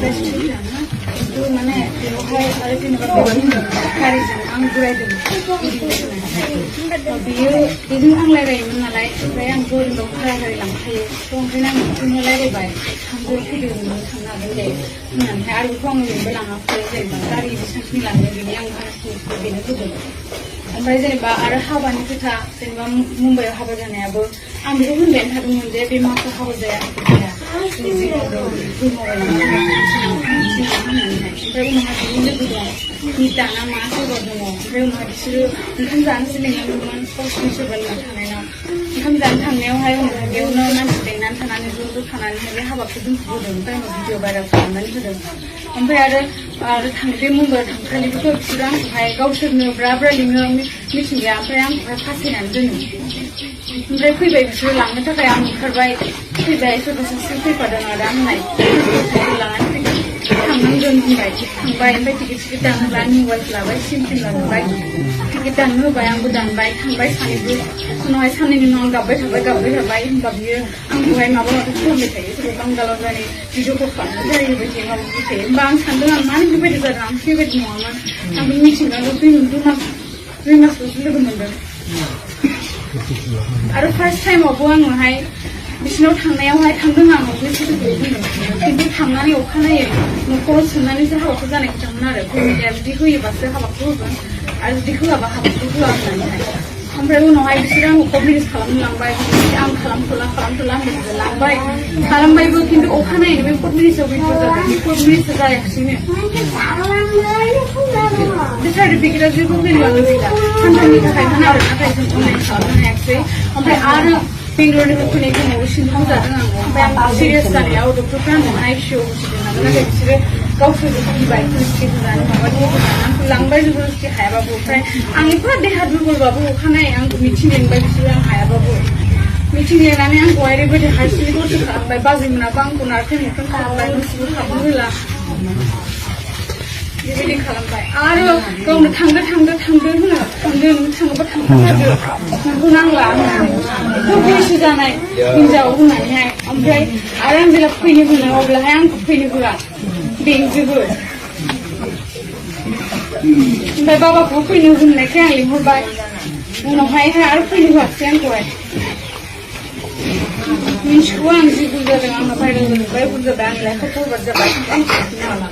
itu mana बेवहाय आरो जेनेबा गारिजों आं बुरायदों बियो बेजों आं रायलायोमोन नालाय ओमफ्राय आं गोरोंदाव गारि लांखायो ओंखायनो आं बिदिनो रायलायबाय थांदो फैदो नों थांनो हागोन दे होननानै आरो बेखौ आं ओरैनोबो लाङाखै जेनेबा गारि बेसेबांखिनि लांदों बेनि आं भाराखौ बेनो होदों ओमफ्राय जेनेबा आरो हाबानि खोथा जेनेबा मुम्बाइआव हाबा जानायाबो आं बेखौ होनबायानो थादोंमोन जे बे माखौ हाबा जाया ओमफ्राय उनावहाय बिनि लोगो दं निता ना मा सोरबा दङ ओमफ्राय उनावहाय बिसोरो ओंखाम जानोसो लिंलांदोंमोन गावसिनि सोरबा लोंना थानायनाव ओंखाम जानो थांनायावहाय उनावहाय बेयावनो मानसि लेंनानै थानानै ज' थानानैहाय बे हाबाखौ दोनथ'बोदों ओमफ्राय उनाव भिडिअ भाइरेल खालामनानै होदों ओमफ्राय आरो बे मुम्बाइआव थांखालिबोथ' बिसोरो आंखौहाय गावसोरनो ब्रा लिङो मिथिंगाया ओमफ्राय आंखौहाय फासायनानै दोनो ओमफ्राय फैबाय बिसोरो लांनो थाखाय आं ओंखारबाय फैबाय सोरबा सासे फैफादों आरो आं होननाय लानानै फैदों थांनांगोन होनबाय थांबाय ओमफ्राय टिकेट दानोब्ला मबाइल लाबाय सिम लाबाय टिकेट दाननो होबाय आंबो दानबाय थांबाय सानैबो उनावहाय साननैनि उनाव आं गाबबाय थाबाय होनबा बियो आंखौहाय माबा माबि खालामबाय थायो सोरबा बांगालाव जानाय भिडिअ कल खालामनानै रायलायबाय थायो माबा माबि थायो होमबा आं सानदों आं मानो बेबायदि जादों आं बेबायदि नङामोन आं बे मिथिंगाखौ 2 मासल'सो लोगो मोनदों आरो फार्स्ट टाइमावबो आङोहाय बिसिनाव थांनायावहाय थांदों आं बुंदों खिन्थु थांनानै अखानायै न'खराव सोंनानैसो हाबाखौ जानाय खोथामोन आरो फेमिलिया जुदि होयोबासो हाबाखौ होगोन आरो जुदि होआबा हाबाखौ होआ होननानैहाय ओमफ्राय उनावहाय बिसोरो आंखौ कर्ट मेरेज खालामनो लांबाय आं खालामथ'ला होननानै खालामबायबो खिन्थु अखानायै बे कर्ट मेरेजाव बेथ' जादों बे कर्ट मेरेजआ जायाखिसैनो बे सार्टिफिकेटआ जेबो भेलुआनो गैला सानथामनि थाखाय होनो आरो नाथाय जों अनलाइन खालामनो हायाखिसै ओमफ्राय आरो बेंगलरनिफ्राय फैनाय समाव सिनथाव जादों आं ओमफ्राय आं सिरियास जानायाव डक्टरफ्रा आंखौहाय आइसिइउआव होसिगोन नाथाय बिसोरो गावसोरबो गिबाय पुलिसटिक जानो माबा होनानै आंखौ लांबाय जबरदस्ति हायाबाबो ओमफ्राय आं एफा देहा दुर्बलबाबो अखानायै आंखौ मिथिं लेंबाय बिसोरो आं हायाबाबो मिथिं लेंनानै आंखौहाय ओरैबायदि हारसिङै दरसे खालामबाय बाजैमोनाबो आंखौ नारखें नुख्रें खालामबाय न'सिबो हाबनो होला बेबायदि खालामबाय आरो गावनो थांदो होनो थांदो नों थाङोबा थांथारदो नोंखौ नांला होननानै बैसो जानाय हिनजाव होननानैहाय ओमफ्राय आरो आं जेब्ला फैनो होनो अब्लाहाय आंखौ फैनो होआ बेंजोबो ओमफ्राय बाबाखौ फैनो होननायखाय आं लिंहरबाय उनावहाय आरो फैनो होआसै आंखौहाय मिन्थिगौ आं जि भुल जादों आंना भाइरेल जाजोब्बाय भुल जाबाय आंनि लाइफआ बरबाद जाबाय आं मिथिनो हाला